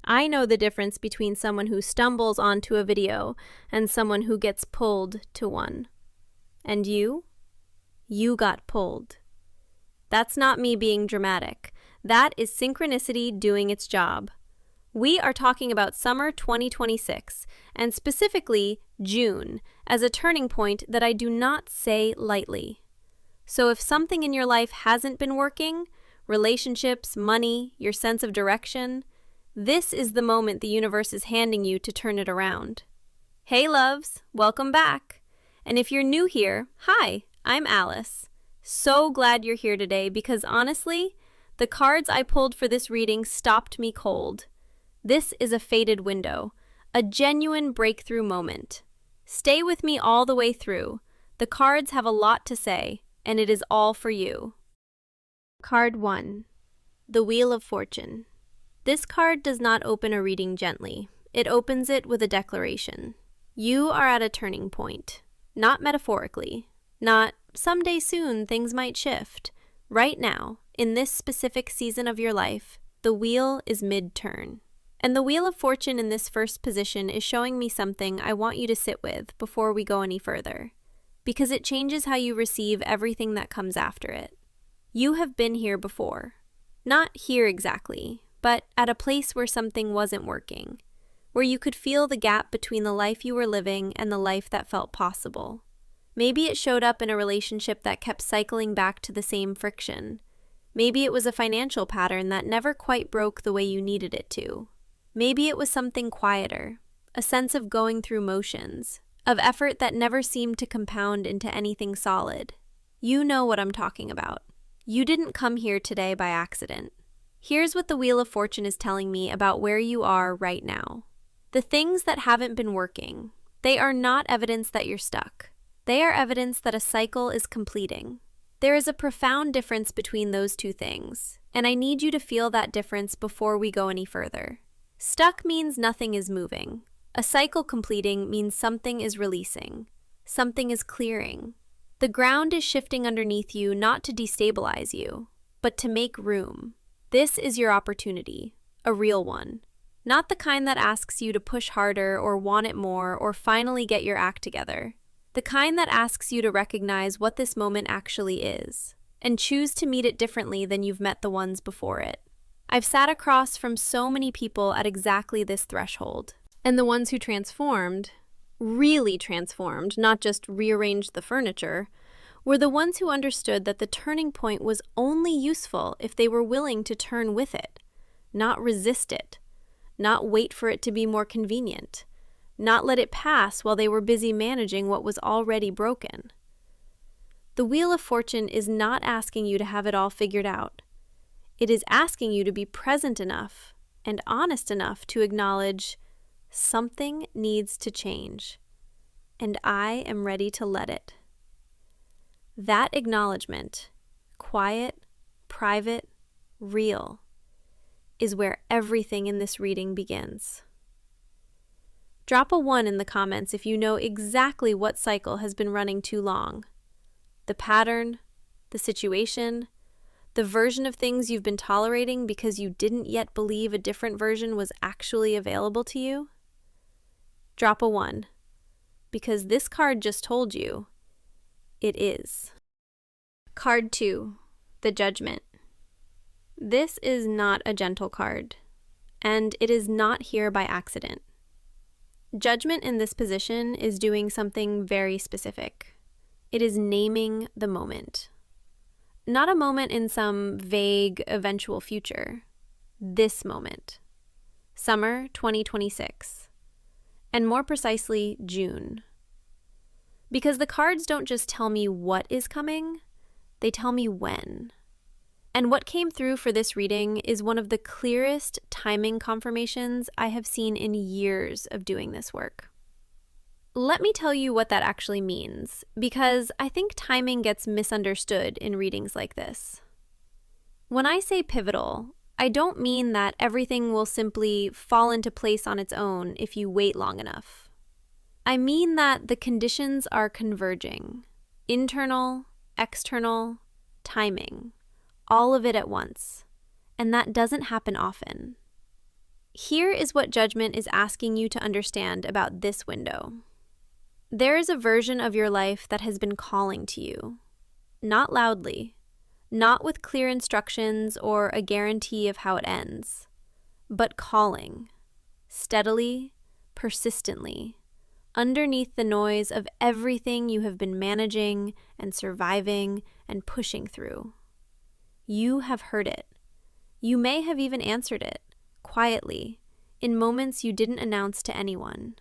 I know the difference between someone who stumbles onto a video and someone who gets pulled to one. And you? You got pulled. That's not me being dramatic. That is synchronicity doing its job. We are talking about summer 2026, and specifically June, as a turning point that I do not say lightly. So if something in your life hasn't been working, relationships, money, your sense of direction, this is the moment the universe is handing you to turn it around. Hey loves, welcome back. And if you're new here, hi, I'm Alice. So glad you're here today because honestly, the cards I pulled for this reading stopped me cold. This is a fated window, a genuine breakthrough moment. Stay with me all the way through. The cards have a lot to say, and it is all for you. Card 1. The Wheel of Fortune. This card does not open a reading gently. It opens it with a declaration. You are at a turning point. Not metaphorically. Not, someday soon things might shift. Right now, in this specific season of your life, the wheel is mid-turn. And the Wheel of Fortune in this first position is showing me something I want you to sit with before we go any further, because it changes how you receive everything that comes after it. You have been here before. Not here exactly, but at a place where something wasn't working, where you could feel the gap between the life you were living and the life that felt possible. Maybe it showed up in a relationship that kept cycling back to the same friction. Maybe it was a financial pattern that never quite broke the way you needed it to. Maybe it was something quieter, a sense of going through motions, of effort that never seemed to compound into anything solid. You know what I'm talking about. You didn't come here today by accident. Here's what the Wheel of Fortune is telling me about where you are right now. The things that haven't been working, they are not evidence that you're stuck. They are evidence that a cycle is completing. There is a profound difference between those two things, and I need you to feel that difference before we go any further. Stuck means nothing is moving. A cycle completing means something is releasing. Something is clearing. The ground is shifting underneath you not to destabilize you, but to make room. This is your opportunity, a real one. Not the kind that asks you to push harder or want it more or finally get your act together. The kind that asks you to recognize what this moment actually is, and choose to meet it differently than you've met the ones before it. I've sat across from so many people at exactly this threshold, and the ones who transformed, really transformed, not just rearranged the furniture, were the ones who understood that the turning point was only useful if they were willing to turn with it, not resist it, not wait for it to be more convenient, not let it pass while they were busy managing what was already broken. The Wheel of Fortune is not asking you to have it all figured out. It is asking you to be present enough and honest enough to acknowledge something needs to change, and I am ready to let it. That acknowledgement, quiet, private, real, is where everything in this reading begins. Drop a 1 in the comments if you know exactly what cycle has been running too long. The pattern, the situation, the version of things you've been tolerating because you didn't yet believe a different version was actually available to you. Drop a 1, because this card just told you it is. Card 2, the Judgment. This is not a gentle card, and it is not here by accident. Judgment in this position is doing something very specific. It is naming the moment. Not a moment in some vague eventual future. This moment. Summer 2026. And more precisely, June. Because the cards don't just tell me what is coming, they tell me when. And what came through for this reading is one of the clearest timing confirmations I have seen in years of doing this work. Let me tell you what that actually means, because I think timing gets misunderstood in readings like this. When I say pivotal, I don't mean that everything will simply fall into place on its own if you wait long enough. I mean that the conditions are converging. Internal, external, timing. All of it at once. And that doesn't happen often. Here is what Judgment is asking you to understand about this window. There is a version of your life that has been calling to you. Not loudly, not with clear instructions or a guarantee of how it ends, but calling, steadily, persistently, underneath the noise of everything you have been managing and surviving and pushing through. You have heard it. You may have even answered it, quietly, in moments you didn't announce to anyone.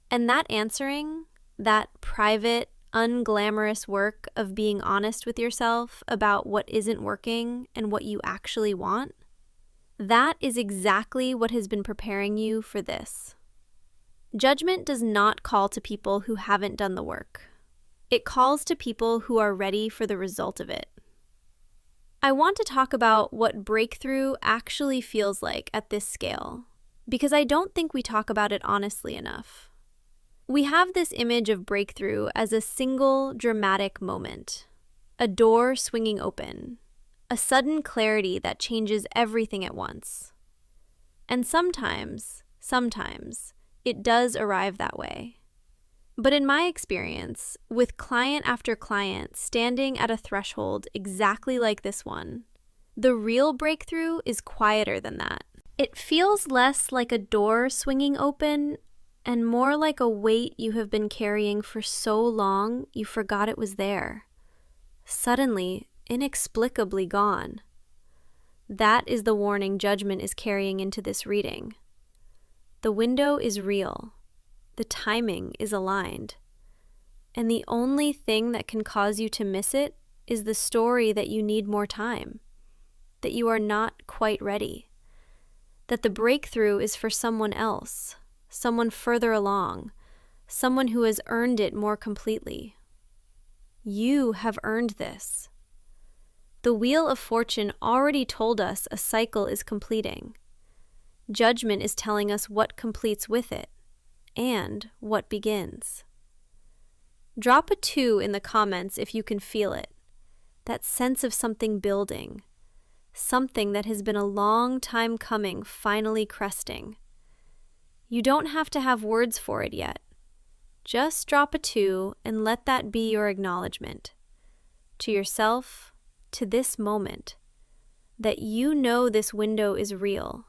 And that answering, that private, unglamorous work of being honest with yourself about what isn't working and what you actually want, that is exactly what has been preparing you for this. Judgment does not call to people who haven't done the work. It calls to people who are ready for the result of it. I want to talk about what breakthrough actually feels like at this scale, because I don't think we talk about it honestly enough. We have this image of breakthrough as a single dramatic moment, a door swinging open, a sudden clarity that changes everything at once. And sometimes, it does arrive that way. But in my experience, with client after client standing at a threshold exactly like this one, the real breakthrough is quieter than that. It feels less like a door swinging open and more like a weight you have been carrying for so long you forgot it was there. Suddenly, inexplicably gone. That is the warning Judgment is carrying into this reading. The window is real. The timing is aligned. And the only thing that can cause you to miss it is the story that you need more time, that you are not quite ready, that the breakthrough is for someone else, someone further along, someone who has earned it more completely. You have earned this. The Wheel of Fortune already told us a cycle is completing. Judgment is telling us what completes with it, and what begins. Drop a 2 in the comments if you can feel it, that sense of something building, something that has been a long time coming finally cresting. You don't have to have words for it yet. Just drop a 2 and let that be your acknowledgement to yourself, to this moment, that you know this window is real,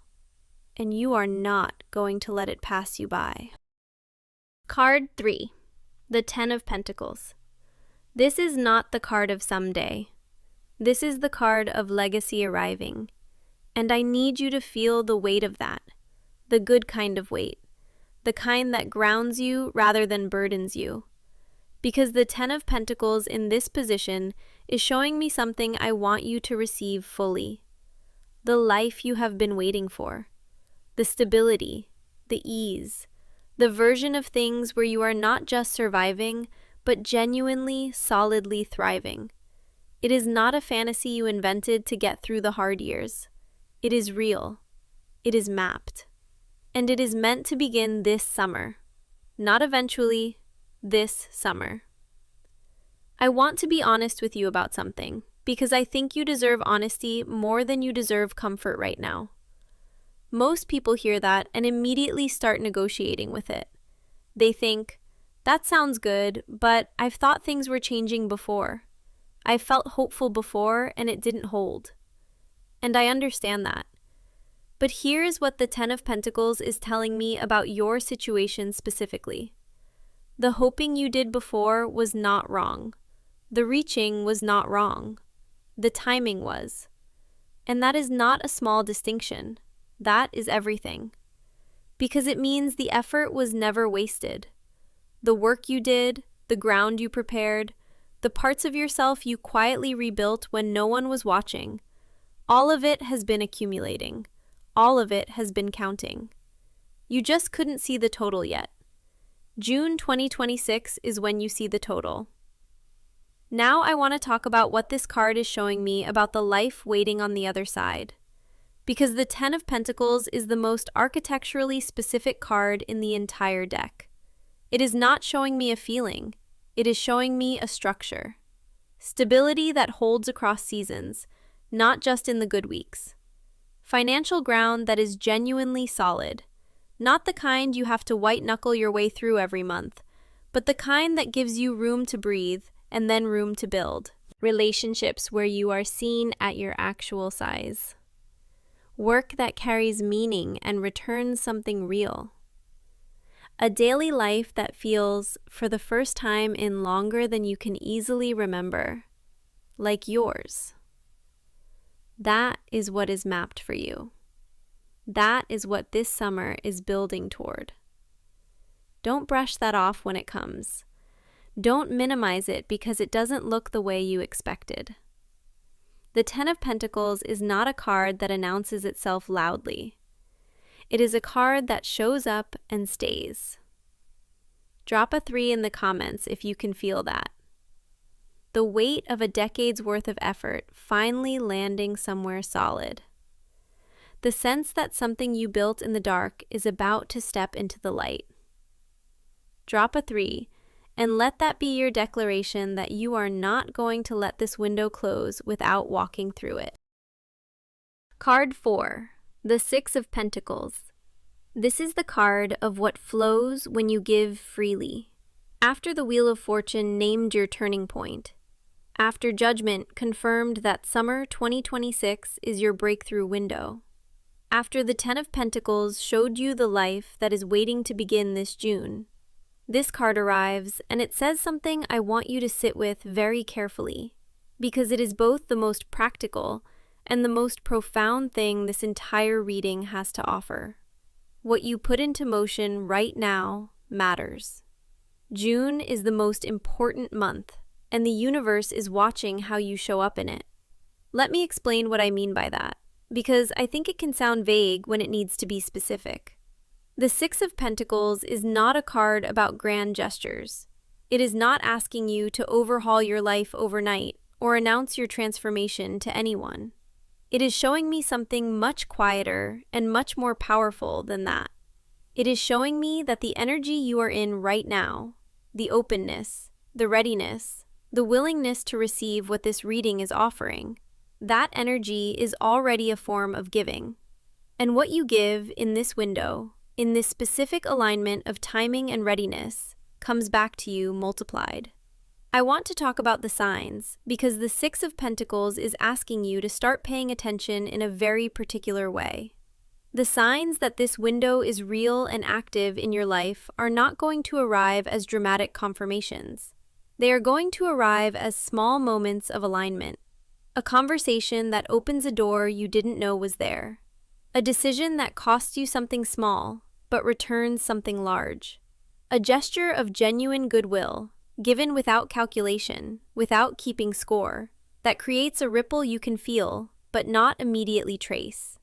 and you are not going to let it pass you by. Card 3, the 10 of Pentacles. This is not the card of someday. This is the card of legacy arriving. And I need you to feel the weight of that, the good kind of weight, the kind that grounds you rather than burdens you. Because the 10 of Pentacles in this position is showing me something I want you to receive fully. The life you have been waiting for. The stability, the ease, the version of things where you are not just surviving, but genuinely, solidly thriving. It is not a fantasy you invented to get through the hard years. It is real. It is mapped. And it is meant to begin this summer. Not eventually, this summer. I want to be honest with you about something, because I think you deserve honesty more than you deserve comfort right now. Most people hear that and immediately start negotiating with it. They think, that sounds good, but I've thought things were changing before. I felt hopeful before and it didn't hold. And I understand that. But here is what the 10 of Pentacles is telling me about your situation specifically. The hoping you did before was not wrong. The reaching was not wrong. The timing was. And that is not a small distinction. That is everything. Because it means the effort was never wasted. The work you did, the ground you prepared, the parts of yourself you quietly rebuilt when no one was watching, all of it has been accumulating. All of it has been counting. You just couldn't see the total yet. June 2026 is when you see the total. Now I want to talk about what this card is showing me about the life waiting on the other side. Because the 10 of Pentacles is the most architecturally specific card in the entire deck. It is not showing me a feeling. It is showing me a structure. Stability that holds across seasons, not just in the good weeks. Financial ground that is genuinely solid. Not the kind you have to white-knuckle your way through every month, but the kind that gives you room to breathe and then room to build. Relationships where you are seen at your actual size. Work that carries meaning and returns something real. A daily life that feels, for the first time in longer than you can easily remember, like yours. That is what is mapped for you. That is what this summer is building toward. Don't brush that off when it comes. Don't minimize it because it doesn't look the way you expected. The Ten of Pentacles is not a card that announces itself loudly. It is a card that shows up and stays. Drop a 3 in the comments if you can feel that. The weight of a decade's worth of effort finally landing somewhere solid. The sense that something you built in the dark is about to step into the light. Drop a 3 and let that be your declaration that you are not going to let this window close without walking through it. Card 4, the Six of Pentacles. This is the card of what flows when you give freely. After the Wheel of Fortune named your turning point, after Judgment confirmed that summer 2026 is your breakthrough window, after the Ten of Pentacles showed you the life that is waiting to begin this June, this card arrives, and it says something I want you to sit with very carefully, because it is both the most practical and the most profound thing this entire reading has to offer. What you put into motion right now matters. June is the most important month, and the universe is watching how you show up in it. Let me explain what I mean by that, because I think it can sound vague when it needs to be specific. The Six of Pentacles is not a card about grand gestures. It is not asking you to overhaul your life overnight or announce your transformation to anyone. It is showing me something much quieter and much more powerful than that. It is showing me that the energy you are in right now, the openness, the readiness, the willingness to receive what this reading is offering, that energy is already a form of giving. And what you give in this window, in this specific alignment of timing and readiness, comes back to you multiplied. I want to talk about the signs because the Six of Pentacles is asking you to start paying attention in a very particular way. The signs that this window is real and active in your life are not going to arrive as dramatic confirmations. They are going to arrive as small moments of alignment. A conversation that opens a door you didn't know was there. A decision that costs you something small, but returns something large. A gesture of genuine goodwill, given without calculation, without keeping score, that creates a ripple you can feel, but not immediately trace.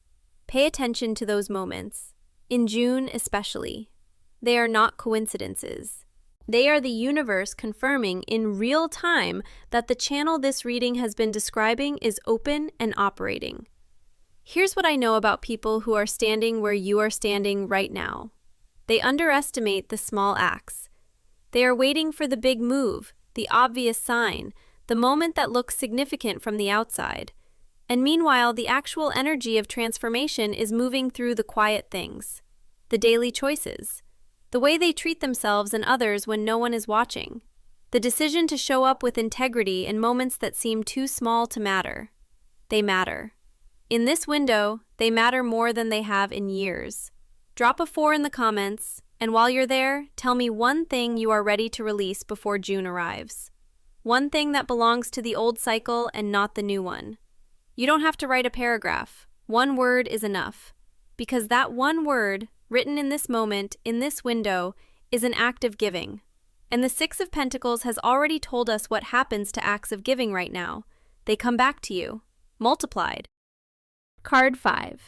Pay attention to those moments, in June especially. They are not coincidences. They are the universe confirming in real time that the channel this reading has been describing is open and operating. Here's what I know about people who are standing where you are standing right now. They underestimate the small acts. They are waiting for the big move, the obvious sign, the moment that looks significant from the outside. And meanwhile, the actual energy of transformation is moving through the quiet things, the daily choices, the way they treat themselves and others when no one is watching, the decision to show up with integrity in moments that seem too small to matter. They matter. In this window, they matter more than they have in years. Drop a 4 in the comments, and while you're there, tell me one thing you are ready to release before June arrives. One thing that belongs to the old cycle and not the new one. You don't have to write a paragraph. One word is enough. Because that one word, written in this moment, in this window, is an act of giving. And the Six of Pentacles has already told us what happens to acts of giving right now. They come back to you, multiplied. Card 5,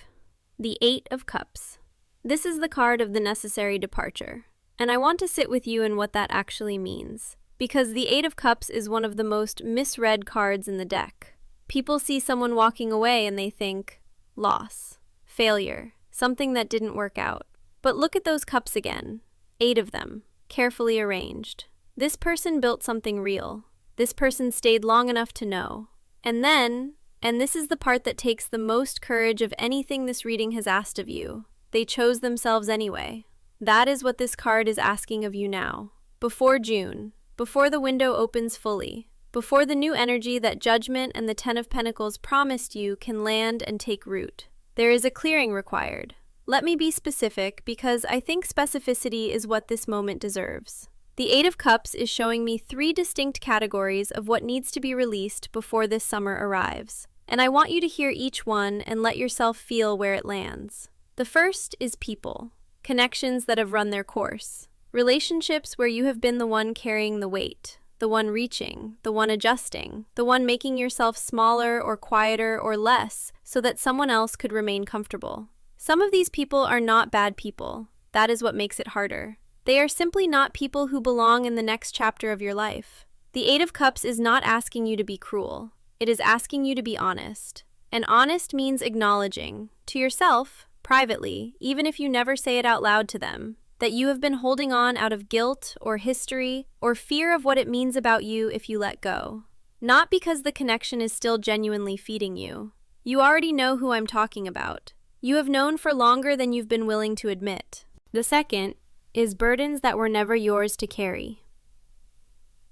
the Eight of Cups. This is the card of the necessary departure, and I want to sit with you in what that actually means, because the Eight of Cups is one of the most misread cards in the deck. People see someone walking away and they think, loss, failure, something that didn't work out. But look at those cups again, 8 of them, carefully arranged. This person built something real. This person stayed long enough to know. And then, And this is the part that takes the most courage of anything this reading has asked of you. They chose themselves anyway. That is what this card is asking of you now. Before June, before the window opens fully, before the new energy that Judgment and the Ten of Pentacles promised you can land and take root, there is a clearing required. Let me be specific because I think specificity is what this moment deserves. The Eight of Cups is showing me 3 distinct categories of what needs to be released before this summer arrives. And I want you to hear each one and let yourself feel where it lands. The first is people, connections that have run their course, relationships where you have been the one carrying the weight, the one reaching, the one adjusting, the one making yourself smaller or quieter or less so that someone else could remain comfortable. Some of these people are not bad people. That is what makes it harder. They are simply not people who belong in the next chapter of your life. The Eight of Cups is not asking you to be cruel. It is asking you to be honest. And honest means acknowledging, to yourself, privately, even if you never say it out loud to them, that you have been holding on out of guilt or history or fear of what it means about you if you let go. Not because the connection is still genuinely feeding you. You already know who I'm talking about. You have known for longer than you've been willing to admit. The second is burdens that were never yours to carry.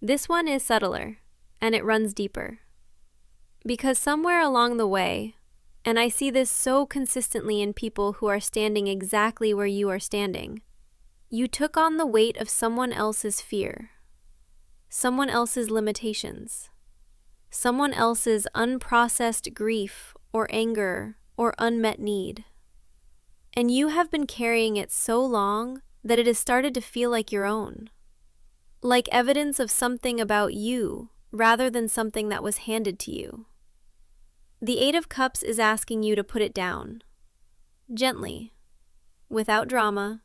This one is subtler, and it runs deeper. Because somewhere along the way, and I see this so consistently in people who are standing exactly where you are standing, you took on the weight of someone else's fear, someone else's limitations, someone else's unprocessed grief or anger or unmet need. And you have been carrying it so long that it has started to feel like your own, like evidence of something about you rather than something that was handed to you. The Eight of Cups is asking you to put it down, gently, without drama.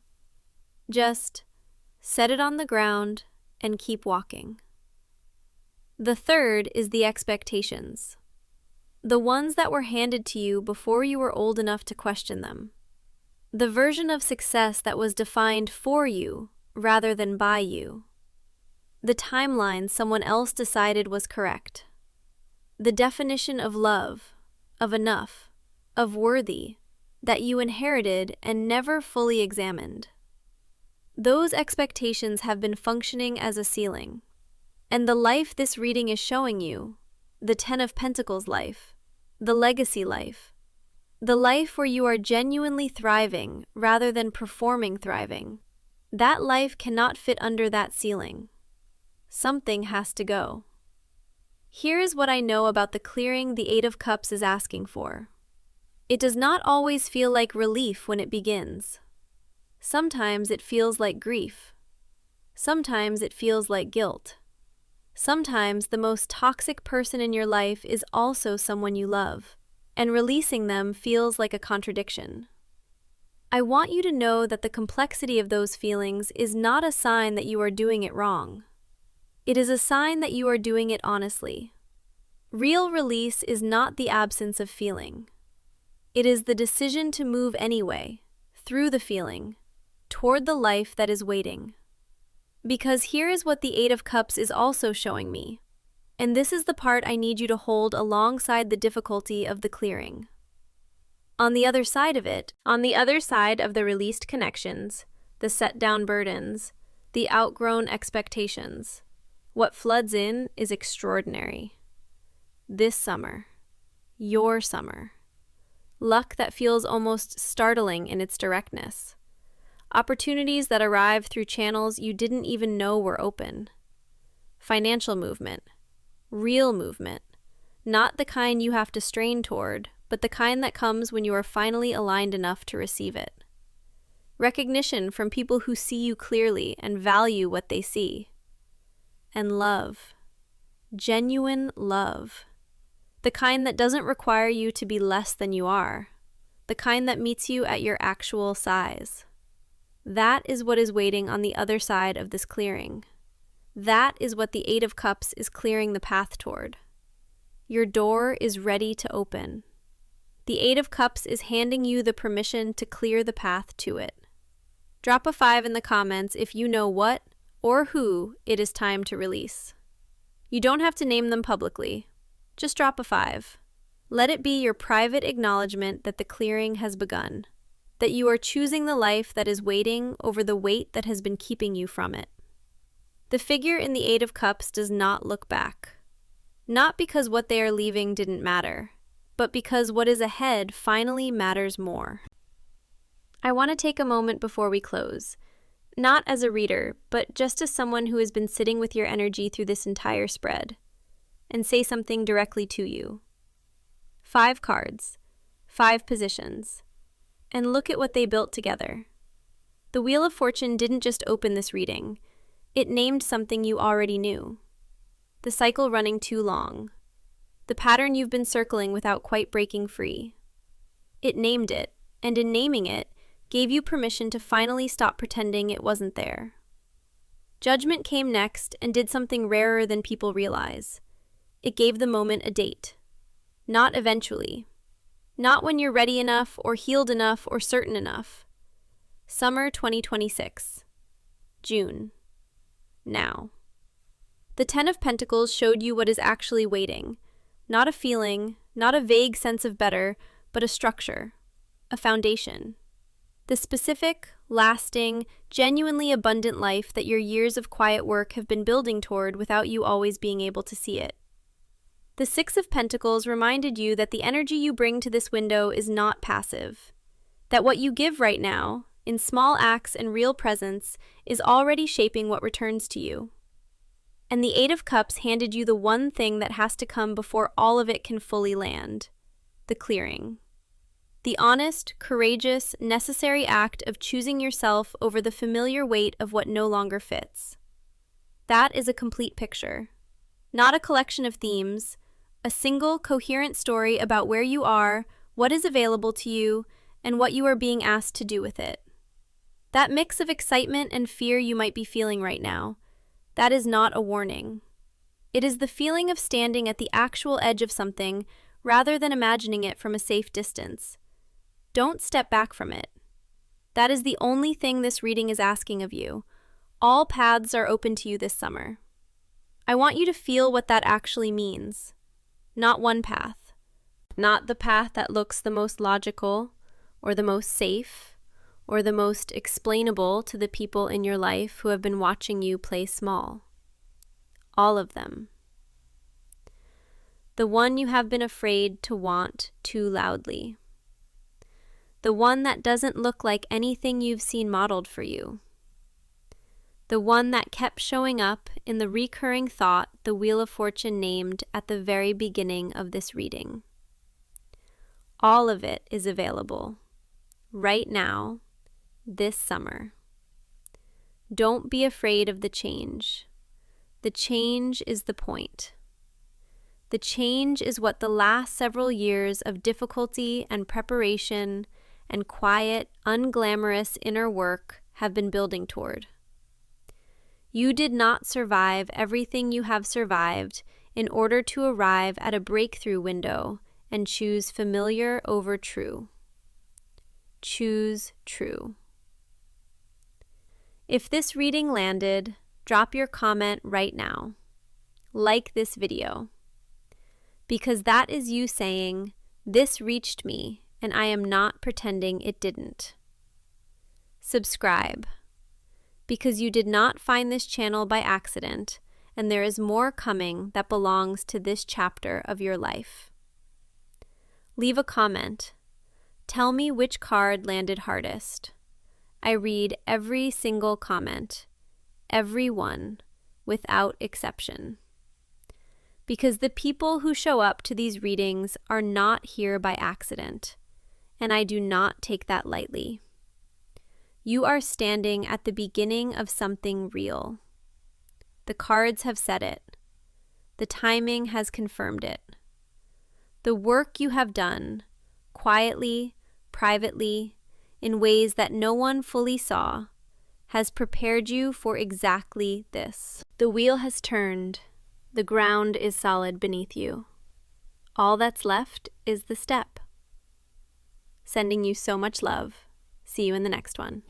Just set it on the ground and keep walking. The third is the expectations, the ones that were handed to you before you were old enough to question them. The version of success that was defined for you rather than by you. The timeline someone else decided was correct. The definition of love, of enough, of worthy, that you inherited and never fully examined. Those expectations have been functioning as a ceiling. And the life this reading is showing you, the Ten of Pentacles life, the legacy life, the life where you are genuinely thriving rather than performing thriving, that life cannot fit under that ceiling. Something has to go. Here is what I know about the clearing the Eight of Cups is asking for. It does not always feel like relief when it begins. Sometimes it feels like grief. Sometimes it feels like guilt. Sometimes the most toxic person in your life is also someone you love, and releasing them feels like a contradiction. I want you to know that the complexity of those feelings is not a sign that you are doing it wrong. It is a sign that you are doing it honestly. Real release is not the absence of feeling. It is the decision to move anyway, through the feeling, toward the life that is waiting. Because here is what the Eight of Cups is also showing me, and this is the part I need you to hold alongside the difficulty of the clearing. On the other side of it, on the other side of the released connections, the set down burdens, the outgrown expectations, what floods in is extraordinary. This summer, your summer. Luck that feels almost startling in its directness. Opportunities that arrive through channels you didn't even know were open. Financial movement. Real movement. Not the kind you have to strain toward, but the kind that comes when you are finally aligned enough to receive it. Recognition from people who see you clearly and value what they see. And love. Genuine love. The kind that doesn't require you to be less than you are. The kind that meets you at your actual size. That is what is waiting on the other side of this clearing. That is what the Eight of Cups is clearing the path toward. Your door is ready to open. The Eight of Cups is handing you the permission to clear the path to it. Drop a 5 in the comments if you know what or who it is time to release. You don't have to name them publicly. Just drop a 5. Let it be your private acknowledgement that the clearing has begun, that you are choosing the life that is waiting over the weight that has been keeping you from it. The figure in the Eight of Cups does not look back, not because what they are leaving didn't matter, but because what is ahead finally matters more. I want to take a moment before we close, not as a reader, but just as someone who has been sitting with your energy through this entire spread, and say something directly to you. 5 cards, 5 positions, and look at what they built together. The Wheel of Fortune didn't just open this reading, it named something you already knew. The cycle running too long. The pattern you've been circling without quite breaking free. It named it, and in naming it, gave you permission to finally stop pretending it wasn't there. Judgment came next and did something rarer than people realize. It gave the moment a date. Not eventually. Not when you're ready enough or healed enough or certain enough. Summer 2026. June. Now. The Ten of Pentacles showed you what is actually waiting. Not a feeling, not a vague sense of better, but a structure, a foundation. The specific, lasting, genuinely abundant life that your years of quiet work have been building toward without you always being able to see it. The Six of Pentacles reminded you that the energy you bring to this window is not passive, that what you give right now, in small acts and real presence, is already shaping what returns to you. And the Eight of Cups handed you the one thing that has to come before all of it can fully land: the clearing. The honest, courageous, necessary act of choosing yourself over the familiar weight of what no longer fits. That is a complete picture. Not a collection of themes, a single, coherent story about where you are, what is available to you, and what you are being asked to do with it. That mix of excitement and fear you might be feeling right now, that is not a warning. It is the feeling of standing at the actual edge of something rather than imagining it from a safe distance. Don't step back from it. That is the only thing this reading is asking of you. All paths are open to you this summer. I want you to feel what that actually means. Not one path. Not the path that looks the most logical, or the most safe, or the most explainable to the people in your life who have been watching you play small. All of them. The one you have been afraid to want too loudly. The one that doesn't look like anything you've seen modeled for you. The one that kept showing up in the recurring thought the Wheel of Fortune named at the very beginning of this reading. All of it is available, right now, this summer. Don't be afraid of the change. The change is the point. The change is what the last several years of difficulty and preparation and quiet, unglamorous inner work have been building toward. You did not survive everything you have survived in order to arrive at a breakthrough window and choose familiar over true. Choose true. If this reading landed, drop your comment right now. Like this video. Because that is you saying, "This reached me, and I am not pretending it didn't." Subscribe. Because you did not find this channel by accident, and there is more coming that belongs to this chapter of your life. Leave a comment. Tell me which card landed hardest. I read every single comment, every one, without exception. Because the people who show up to these readings are not here by accident, and I do not take that lightly. You are standing at the beginning of something real. The cards have said it. The timing has confirmed it. The work you have done, quietly, privately, in ways that no one fully saw, has prepared you for exactly this. The wheel has turned. The ground is solid beneath you. All that's left is the step. Sending you so much love. See you in the next one.